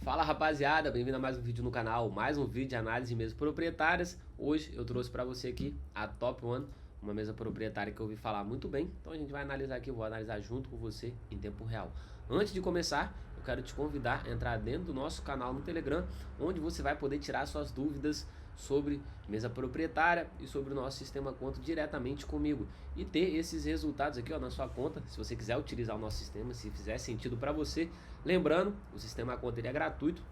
Fala rapaziada, bem-vindo a mais um vídeo no canal, mais um vídeo de análise de mesas proprietárias. Hoje eu trouxe para você aqui a Top One, uma mesa proprietária que eu ouvi falar muito bem. Então a gente vai analisar aqui, eu vou analisar junto com você em tempo real. Antes de começar, eu quero te convidar a entrar dentro do nosso canal no Telegram, onde você vai poder tirar suas dúvidas sobre mesa proprietária e sobre o nosso sistema conta diretamente comigo e ter esses resultados aqui ó, na sua conta, se você quiser utilizar o nosso sistema, se fizer sentido para você. Lembrando, o sistema conta ele é gratuito,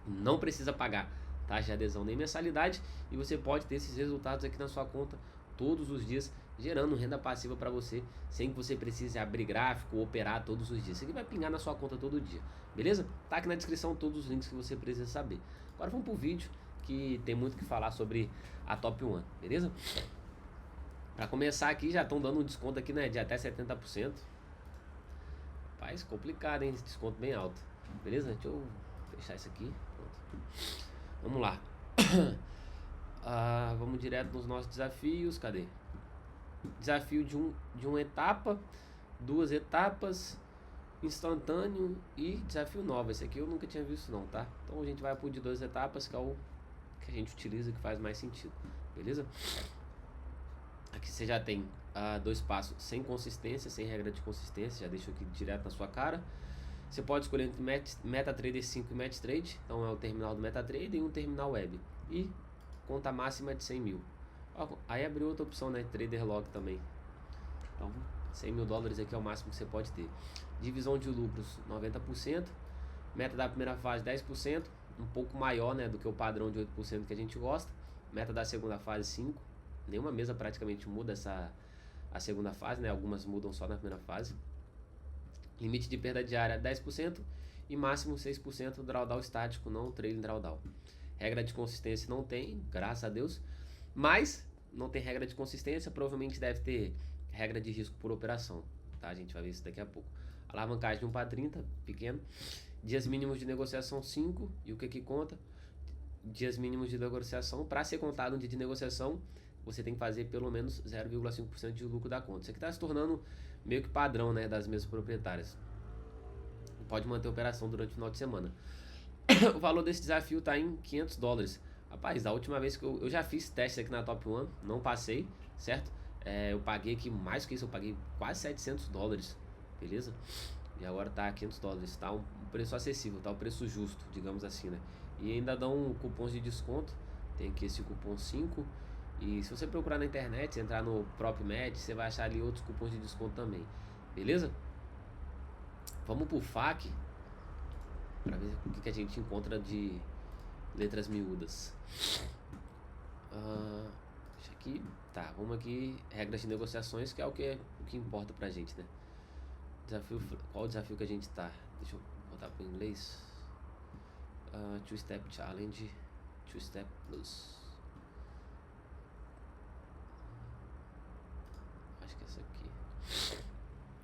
não precisa pagar taxa de adesão nem mensalidade e você pode ter esses resultados aqui na sua conta todos os dias, gerando renda passiva para você, sem que você precise abrir gráfico ou operar todos os dias. Isso aqui vai pingar na sua conta todo dia, beleza? Tá aqui na descrição todos os links que você precisa saber. Agora vamos pro vídeo, que tem muito o que falar sobre a Top One, beleza? Para começar aqui, já estão dando um desconto aqui, né, de até 70%. Rapaz, complicado, hein, esse desconto bem alto. Beleza? Deixa eu fechar isso aqui. Pronto. Vamos lá. Vamos direto nos nossos desafios. Cadê? Desafio de uma etapa, duas etapas, instantâneo e desafio novo. Esse aqui eu nunca tinha visto não, tá? Então a gente vai pro de duas etapas, que é o que a gente utiliza, que faz mais sentido. Beleza? Aqui você já tem dois passos sem consistência, sem regra de consistência. Já deixo aqui direto na sua cara. Você pode escolher entre MetaTrader 5 e MetaTrade. Então é o terminal do MetaTrader e um terminal web. E conta máxima de 100 mil. Aí abriu outra opção, né? Trader Log também. Então 100 mil dólares aqui é o máximo que você pode ter. Divisão de lucros 90%. Meta da primeira fase 10%. Um pouco maior, né, do que o padrão de 8% que a gente gosta. Meta da segunda fase 5%. Nenhuma mesa praticamente muda a segunda fase, né? Algumas mudam só na primeira fase. Limite de perda diária 10% e máximo 6% drawdown estático, não trailing drawdown. Regra de consistência não tem, graças a Deus. Mas não tem regra de consistência, provavelmente deve ter regra de risco por operação, tá? A gente vai ver isso daqui a pouco. Alavancagem de 1 para 30, pequeno. Dias mínimos de negociação 5, e o que conta? Dias mínimos de negociação, para ser contado um dia de negociação, você tem que fazer pelo menos 0,5% de lucro da conta. Isso aqui está se tornando meio que padrão, né, das mesas proprietárias. Pode manter a operação durante o final de semana. O valor desse desafio está em 500 dólares. Rapaz, da última vez que eu já fiz teste aqui na Top One, não passei, certo? Eu paguei aqui mais que isso, eu paguei quase 700 dólares, beleza? E agora tá 500 dólares, tá um preço acessível, tá um preço justo, digamos assim, né? E ainda dão cupons de desconto, tem aqui esse cupom 5. E se você procurar na internet, entrar no próprio Match, você vai achar ali outros cupons de desconto também, beleza? Vamos pro FAQ para ver o que a gente encontra de letras miúdas. Deixa aqui, tá, vamos aqui, regras de negociações, que é o que importa pra gente, né? Desafio, qual o desafio que a gente tá? Deixa eu botar pro inglês. Two Step Challenge, Two Step Plus. Acho que é essa aqui.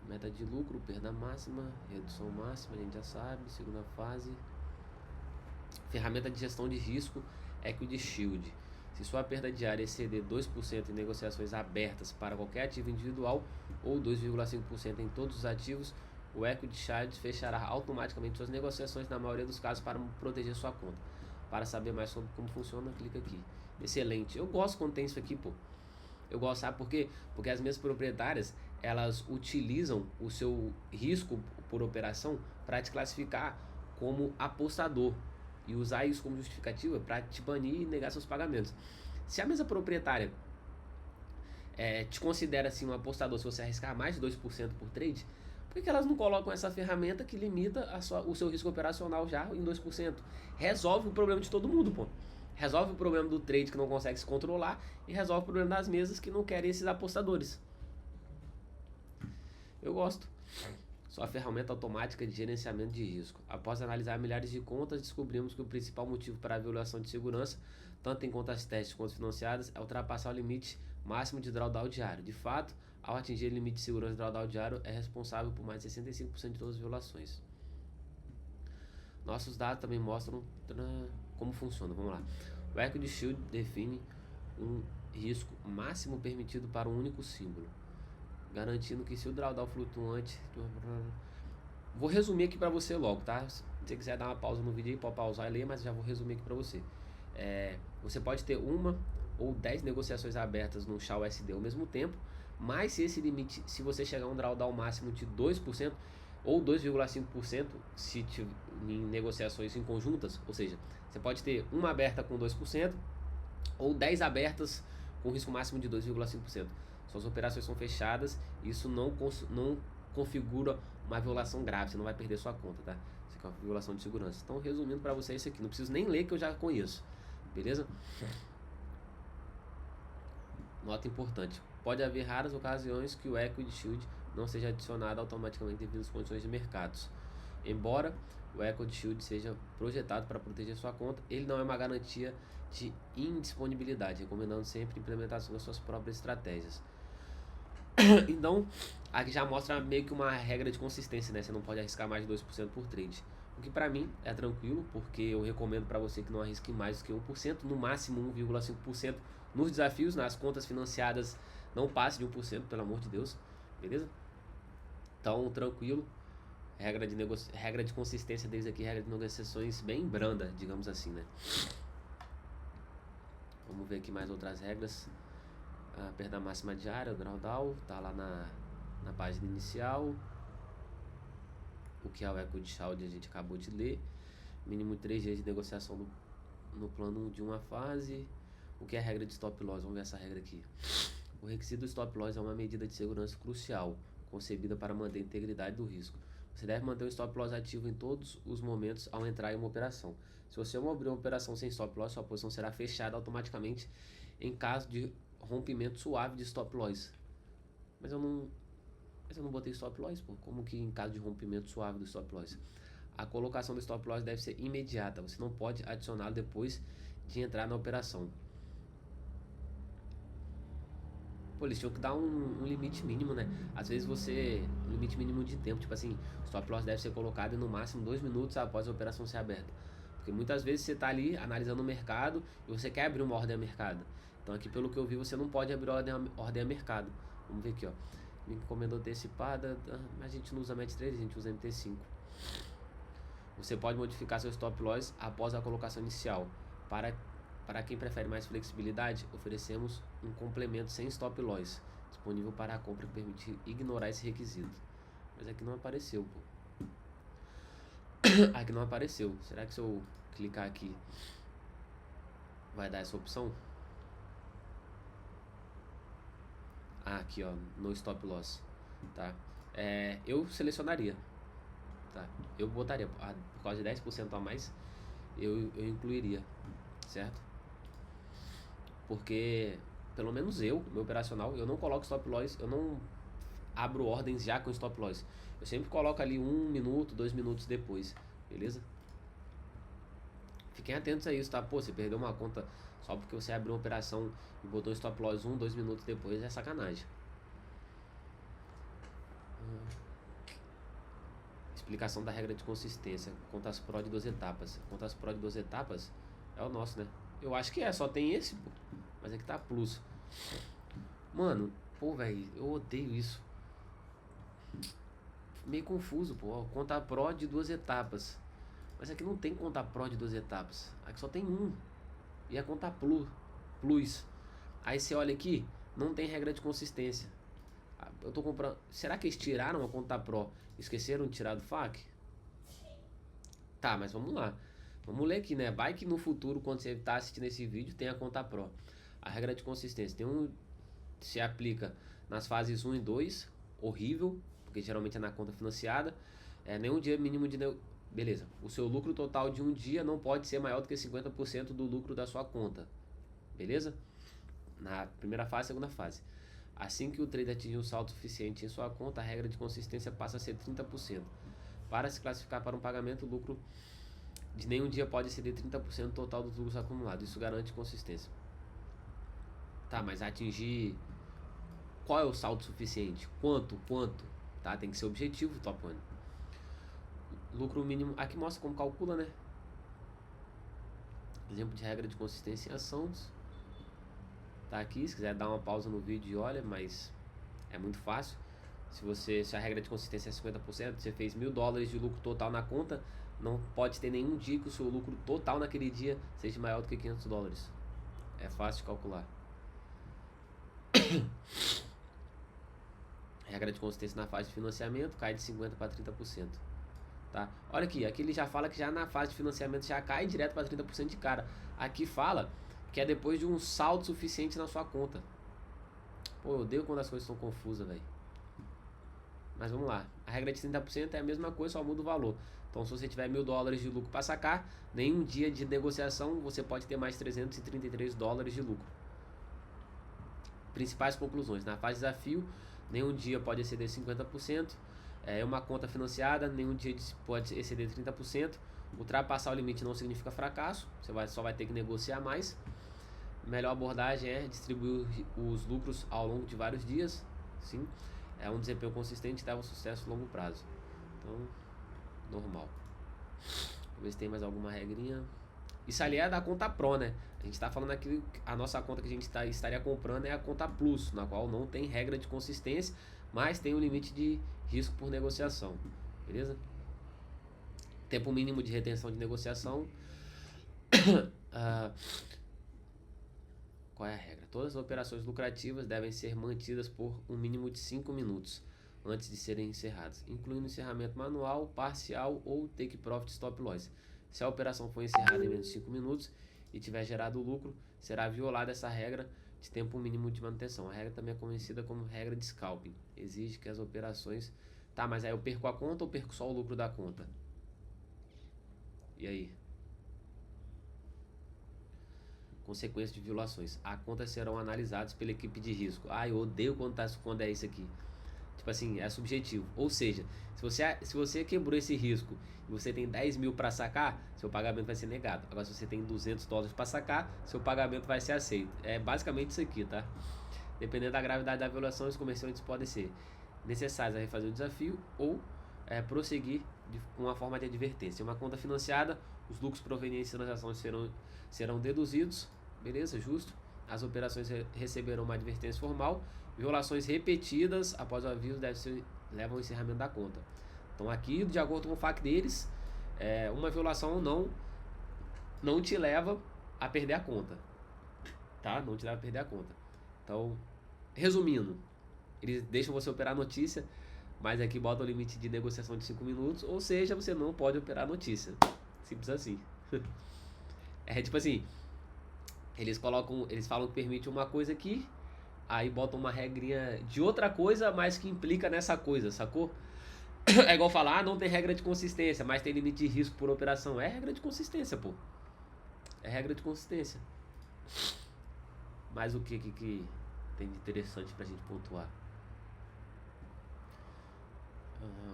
Meta de lucro, perda máxima, redução máxima, a gente já sabe. Segunda fase. Ferramenta de gestão de risco, Equity Shield. Se sua perda diária exceder 2% em negociações abertas para qualquer ativo individual ou 2,5% em todos os ativos, o Equity Shield fechará automaticamente suas negociações na maioria dos casos para proteger sua conta. Para saber mais sobre como funciona, clica aqui. Excelente. Eu gosto quando tem isso aqui, pô. Eu gosto, sabe por quê? Porque as mesas proprietárias, elas utilizam o seu risco por operação para te classificar como apostador e usar isso como justificativa para te banir e negar seus pagamentos. Se a mesa proprietária te considera assim um apostador se você arriscar mais de 2% por trade, por que elas não colocam essa ferramenta que limita o seu risco operacional já em 2%? Resolve o problema de todo mundo, pô. Resolve o problema do trade que não consegue se controlar e resolve o problema das mesas que não querem esses apostadores. Eu gosto. Sua ferramenta automática de gerenciamento de risco. Após analisar milhares de contas, descobrimos que o principal motivo para a violação de segurança, tanto em contas testes quanto financiadas, é ultrapassar o limite máximo de drawdown diário. De fato, ao atingir o limite de segurança de drawdown diário, é responsável por mais de 65% de todas as violações. Nossos dados também mostram como funciona. Vamos lá. O Equity Shield define um risco máximo permitido para um único símbolo, garantindo que se o drawdown flutuante Vou resumir aqui para você logo, tá? Se você quiser dar uma pausa no vídeo aí, pode pausar e ler, mas já vou resumir aqui para você. Você pode ter uma ou 10 negociações abertas no SHA-USD ao mesmo tempo, mas se esse limite, se você chegar a um drawdown máximo de 2% ou 2,5% se em negociações em conjuntas, ou seja, você pode ter uma aberta com 2% ou 10 abertas com risco máximo de 2,5%. Suas operações são fechadas, isso não configura uma violação grave, você não vai perder sua conta, tá? Isso aqui é uma violação de segurança. Então, resumindo para você isso aqui, não preciso nem ler que eu já conheço, beleza? Nota importante, pode haver raras ocasiões que o Equity Shield não seja adicionado automaticamente devido às condições de mercados. Embora o Equity Shield seja projetado para proteger sua conta, ele não é uma garantia de indisponibilidade, recomendando sempre a implementação das suas próprias estratégias. Então, aqui já mostra meio que uma regra de consistência, né? Você não pode arriscar mais de 2% por trade. O que para mim é tranquilo, porque eu recomendo para você que não arrisque mais do que 1%, no máximo 1,5% nos desafios, nas contas financiadas não passe de 1%, pelo amor de Deus, beleza? Então, tranquilo. Regra de consistência desde aqui, regra de negociações bem branda, digamos assim, né? Vamos ver aqui mais outras regras. A perda máxima diária, o drawdown, tá lá na página inicial. O que é o Equity Shield a gente acabou de ler. Mínimo 3 dias de negociação no plano de uma fase. O que é a regra de stop loss? Vamos ver essa regra aqui. O requisito do stop loss é uma medida de segurança crucial, concebida para manter a integridade do risco. Você deve manter o stop loss ativo em todos os momentos ao entrar em uma operação. Se você abrir uma operação sem stop loss, sua posição será fechada automaticamente em caso de rompimento suave de stop loss. Mas eu não botei stop loss, pô. Como que em caso de rompimento suave do stop loss? A colocação do stop loss deve ser imediata. Você não pode adicioná-lo depois de entrar na operação. Pô, eles tinham que dar um limite mínimo, né? Às vezes um limite mínimo de tempo, tipo assim, o stop loss deve ser colocado em no máximo 2 minutos após a operação ser aberta. Porque muitas vezes você tá ali analisando o mercado e você quer abrir uma ordem a mercado. Então aqui pelo que eu vi você não pode abrir ordem a mercado. Vamos ver aqui, ó. Me encomendou antecipada, a gente não usa MT3, a gente usa MT5. Você pode modificar seu stop loss após a colocação inicial. Para quem prefere mais flexibilidade, oferecemos um complemento sem stop loss, disponível para a compra que permite ignorar esse requisito. Mas aqui não apareceu, pô. Aqui não apareceu. Será que se eu clicar aqui vai dar essa opção? Aqui, ó, no stop loss, tá? Eu selecionaria, tá? Eu botaria, por causa de 10% a mais, eu incluiria, certo? Porque, pelo menos meu operacional, eu não coloco stop loss, eu não abro ordens já com stop loss. Eu sempre coloco ali 1 minuto, 2 minutos depois, beleza? Fiquem atentos a isso, tá? Pô, você perdeu uma conta só porque você abriu uma operação e botou stop loss 1, 2 minutos depois, é sacanagem. Explicação da regra de consistência. Contas Pro de 2 etapas. Contas Pro de 2 etapas é o nosso, né? Eu acho que só tem esse, pô. Mas aqui tá Plus. Mano, pô, velho, eu odeio isso. Meio confuso, pô. Conta Pro de 2 etapas. Mas aqui não tem conta Pro de 2 etapas. Aqui só tem um. E a conta Plus. Aí você olha aqui, não tem regra de consistência. Eu tô comprando. Será que eles tiraram a conta Pro? Esqueceram de tirar do FAQ? Tá, mas vamos lá. Vamos ler aqui, né? Vai que no futuro, quando você tá assistindo esse vídeo, tem a conta Pro. A regra de consistência se aplica nas fases 1 e 2, horrível, porque geralmente é na conta financiada. Nenhum dia mínimo de. Beleza. O seu lucro total de um dia não pode ser maior do que 50% do lucro da sua conta. Beleza? Na primeira fase, segunda fase. Assim que o trader atingir um saldo suficiente em sua conta, a regra de consistência passa a ser 30%. Para se classificar para um pagamento, o lucro de nenhum dia pode exceder 30% do total dos lucros acumulados. Isso garante consistência. Tá, mas atingir... Qual é o saldo suficiente? Quanto? Tá, tem que ser objetivo, top 1. Lucro mínimo... Aqui mostra como calcula, né? Exemplo de regra de consistência em ações. Tá aqui, se quiser dar uma pausa no vídeo e olha, mas é muito fácil. Se a regra de consistência é 50%, você fez $1.000 de lucro total na conta, não pode ter nenhum dia que o seu lucro total naquele dia seja maior do que $500. É fácil de calcular. Regra de consistência na fase de financiamento cai de 50% para 30%. Tá? Olha aqui ele já fala que já na fase de financiamento já cai direto para 30% de cara. Aqui fala que é depois de um saldo suficiente na sua conta. Pô, eu odeio quando as coisas estão confusas, velho. Mas vamos lá. A regra de 30% é a mesma coisa, só muda o valor. Então, se você tiver $1.000 de lucro para sacar, nenhum dia de negociação você pode ter mais $333 de lucro. Principais conclusões. Na fase de desafio, nenhum dia pode exceder 50%. É uma conta financiada, nenhum dia pode exceder 30%. Ultrapassar o limite não significa fracasso, você só vai ter que negociar mais. Melhor abordagem é distribuir os lucros ao longo de vários dias. Sim, é um desempenho consistente e dá um sucesso a longo prazo. Então, normal. Vamos ver se tem mais alguma regrinha. Isso ali é da conta Pro, né? A gente está falando aqui, a nossa conta que a gente estaria comprando é a conta Plus, na qual não tem regra de consistência, mas tem um limite de risco por negociação. Beleza? Tempo mínimo de retenção de negociação. Qual é a regra? Todas as operações lucrativas devem ser mantidas por um mínimo de 5 minutos antes de serem encerradas, incluindo encerramento manual, parcial ou take profit stop loss. Se a operação for encerrada em menos de 5 minutos e tiver gerado lucro, será violada essa regra de tempo mínimo de manutenção. A regra também é conhecida como regra de scalping. Exige que as operações... Tá, mas aí eu perco a conta ou perco só o lucro da conta? E aí? Consequências de violações. As contas serão analisadas pela equipe de risco. Eu odeio quando é isso aqui. Tipo assim, é subjetivo. Ou seja, se você quebrou esse risco e você tem 10 mil para sacar, seu pagamento vai ser negado. Agora, se você tem $200 para sacar, seu pagamento vai ser aceito. É basicamente isso aqui, tá? Dependendo da gravidade da violação, os comerciantes podem ser necessários a refazer o desafio ou prosseguir com uma forma de advertência. Em uma conta financiada, os lucros provenientes das transações serão deduzidos, beleza? Justo. As operações receberão uma advertência formal. Violações repetidas após o aviso levam ao encerramento da conta. Então aqui, de acordo com o FAQ deles, uma violação não te leva a perder a conta, tá? Não te leva a perder a conta. Então, resumindo, eles deixam você operar a notícia, mas aqui bota o limite de negociação de 5 minutos, ou seja, você não pode operar a notícia. Simples assim. É tipo assim, eles falam que permite uma coisa aqui, aí botam uma regrinha de outra coisa, mas que implica nessa coisa, sacou? É igual falar, não tem regra de consistência, mas tem limite de risco por operação. É regra de consistência, pô. É regra de consistência. Mas o que tem de interessante pra gente pontuar?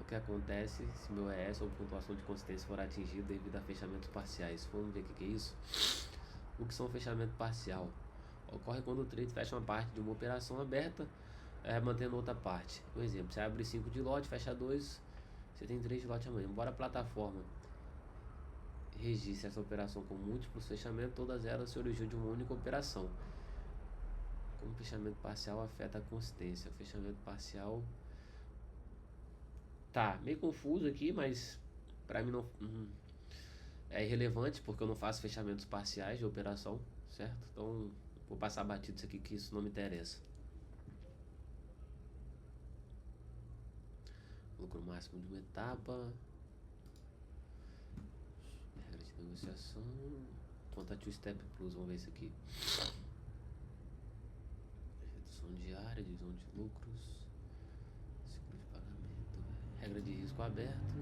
O que acontece se meu ES ou pontuação de consistência for atingido devido a fechamentos parciais? Vamos ver o que é isso? O que são fechamento parcial? Ocorre quando o trade fecha uma parte de uma operação aberta, mantendo outra parte. Por exemplo, você abre 5 de lote, fecha 2, você tem 3 de lote amanhã. Embora a plataforma registre essa operação com múltiplos fechamentos, todas elas se originam de uma única operação. Como fechamento parcial afeta a consistência? Fechamento parcial... Tá, meio confuso aqui, mas pra mim não é irrelevante, porque eu não faço fechamentos parciais de operação, certo? Então vou passar batido isso aqui, que isso não me interessa. Lucro máximo de uma etapa. Regra de negociação. Conta Two Step Plus, vamos ver isso aqui. Redução diária, divisão de lucros. Regra de risco aberto.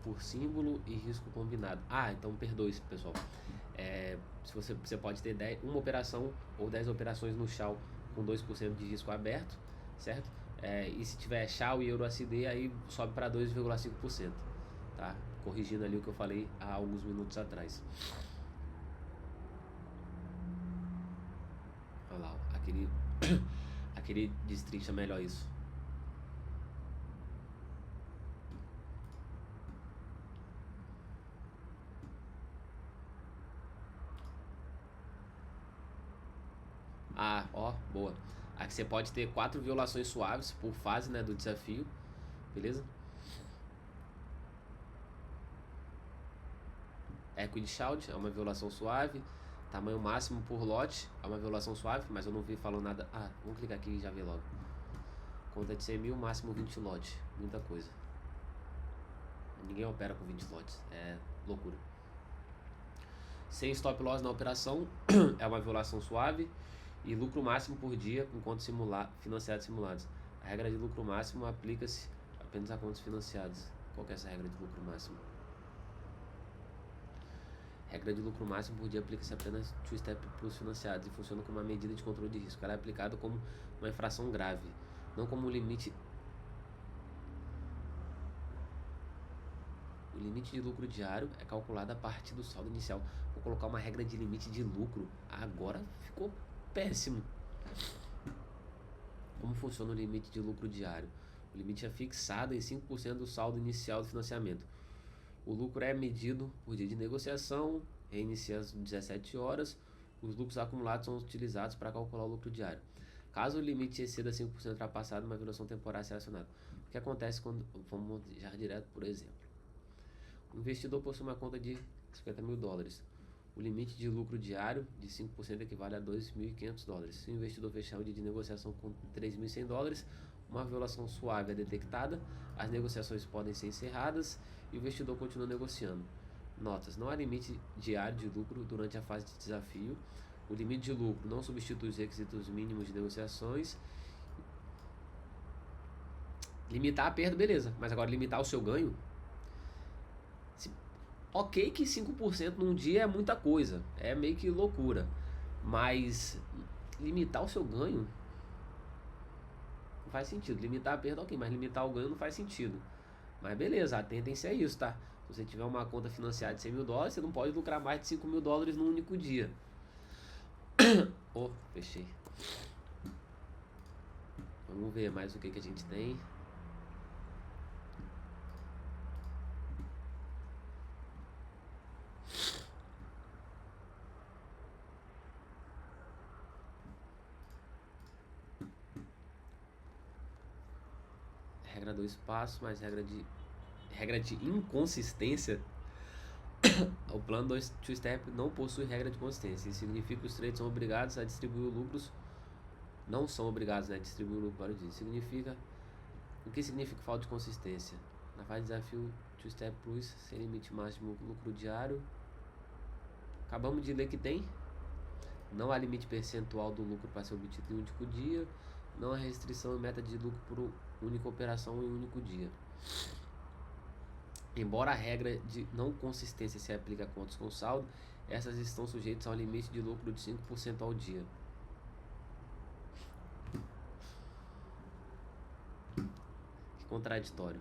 Por símbolo e risco combinado. Então perdoe isso, pessoal. Se você pode ter uma operação ou 10 operações no Shao com 2% de risco aberto, certo? E se tiver Shao e EURUSD, aí sobe para 2,5%, tá? Corrigindo ali o que eu falei há alguns minutos atrás. Olha lá, aquele destrincha melhor isso. Boa. Aqui você pode ter 4 violações suaves por fase, né, do desafio, beleza? Equid Shout é uma violação suave. Tamanho máximo por lote é uma violação suave, mas eu não vi falando nada. Ah, vamos clicar aqui e já ver logo. Conta de 100 mil, máximo 20 lotes. Muita coisa. Ninguém opera com 20 lotes. É loucura. Sem stop loss na operação é uma violação suave. E lucro máximo por dia com contas financiadas simuladas. A regra de lucro máximo aplica-se apenas a contas financiadas. Qual que é essa regra de lucro máximo? Regra de lucro máximo por dia aplica-se apenas two-step para os financiados e funciona como uma medida de controle de risco. Ela é aplicada como uma infração grave, não como um limite. O limite de lucro diário é calculado a partir do saldo inicial. Vou colocar uma regra de limite de lucro. Agora ficou péssimo. Como funciona o limite de lucro diário? O limite é fixado em 5% do saldo inicial do financiamento. O lucro é medido por dia de negociação, reinicia às 17 horas. Os lucros acumulados são utilizados para calcular o lucro diário. Caso o limite exceda 5% ultrapassado, uma violação temporária será acionada. O que acontece quando... Vamos já direto por exemplo. O investidor possui uma conta de 50 mil dólares. O limite de lucro diário de 5% equivale a 2.500 dólares. Se o investidor fechar o dia de negociação com 3.100 dólares, uma violação suave é detectada, as negociações podem ser encerradas e o investidor continua negociando. Notas: não há limite diário de lucro durante a fase de desafio. O limite de lucro não substitui os requisitos mínimos de negociações. Limitar a perda, beleza, mas agora limitar o seu ganho? Ok que 5% num dia é muita coisa, é meio que loucura, mas limitar o seu ganho não faz sentido. Limitar a perda, ok, mas limitar o ganho não faz sentido. Mas beleza, atentem-se a isso, tá? Se você tiver uma conta financiada de 100 mil dólares, você não pode lucrar mais de 5 mil dólares num único dia. Oh, fechei. Vamos ver mais o que a gente tem. Regra do espaço, mais regra de inconsistência. O plano two-step não possui regra de consistência. Isso significa que os traders são obrigados a distribuir lucros. Não são obrigados, né, a distribuir o lucro para o dia. O que significa falta de consistência? Na fase de desafio two-step plus, sem limite máximo lucro diário. Acabamos de ler que tem. Não há limite percentual do lucro para ser obtido em um único dia. Não há restrição em meta de lucro por única operação em um único dia. Embora a regra de não consistência se aplique a contas com saldo, essas estão sujeitas ao limite de lucro de 5% ao dia. Que contraditório.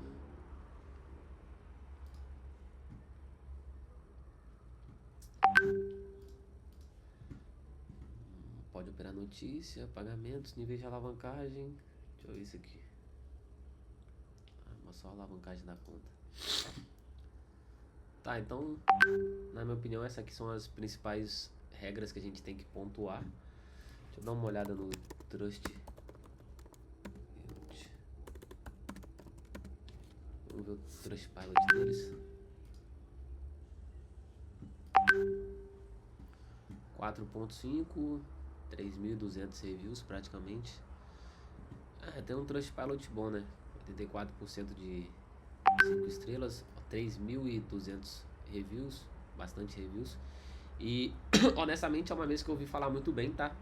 Pode operar notícia, pagamentos, níveis de alavancagem. Deixa eu ver isso aqui. Só a alavancagem da conta. Tá, então, na minha opinião, essas aqui são as principais regras que a gente tem que pontuar. Deixa eu dar uma olhada no Trust. Vamos ver o Trustpilot deles. 4.5, 3.200 reviews praticamente. Tem um Trustpilot bom, né? 84% de 5 estrelas, 3.200 reviews, bastante reviews. E honestamente é uma vez que eu ouvi falar muito bem, tá?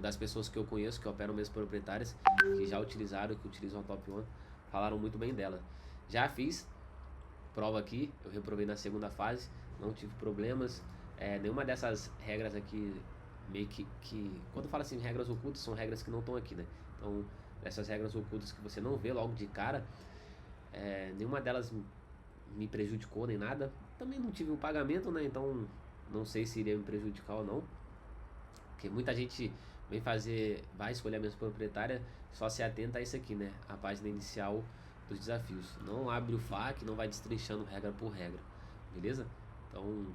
Das pessoas que eu conheço, que operam mesmo proprietárias, que já utilizaram, que utilizam a Top One, falaram muito bem dela. Já fiz prova aqui, eu reprovei na segunda fase, não tive problemas. Nenhuma dessas regras aqui, meio que quando eu falo assim, regras ocultas, são regras que não estão aqui, né? Então, essas regras ocultas que você não vê logo de cara, nenhuma delas me prejudicou nem nada. Também não tive um pagamento, né? Então não sei se iria me prejudicar ou não, porque muita gente vai escolher a mesma proprietária, só se atenta a isso aqui, né? A página inicial dos desafios. Não abre o FAQ, não vai destrinchando regra por regra, beleza? Então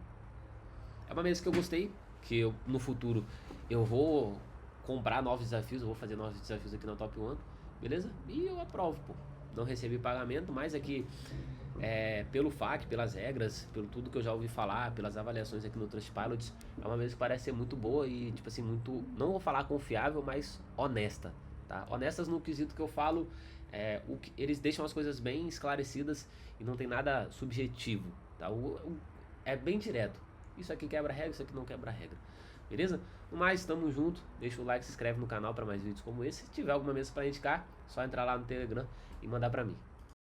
é uma mesa que eu gostei, que no futuro eu vou comprar novos desafios, eu vou fazer novos desafios aqui na Top One, beleza? E eu aprovo, pô. Não recebi pagamento, mas aqui, pelo FAQ, pelas regras, pelo tudo que eu já ouvi falar, pelas avaliações aqui no Trustpilot, é uma vez que parece ser muito boa e, tipo assim, muito, não vou falar confiável, mas honesta, tá? Honestas no quesito que eu falo, eles deixam as coisas bem esclarecidas e não tem nada subjetivo, tá? É bem direto. Isso aqui quebra regra, isso aqui não quebra regra. Beleza? No mais, tamo junto. Deixa o like, se inscreve no canal para mais vídeos como esse. Se tiver alguma mesa para indicar, só entrar lá no Telegram e mandar para mim.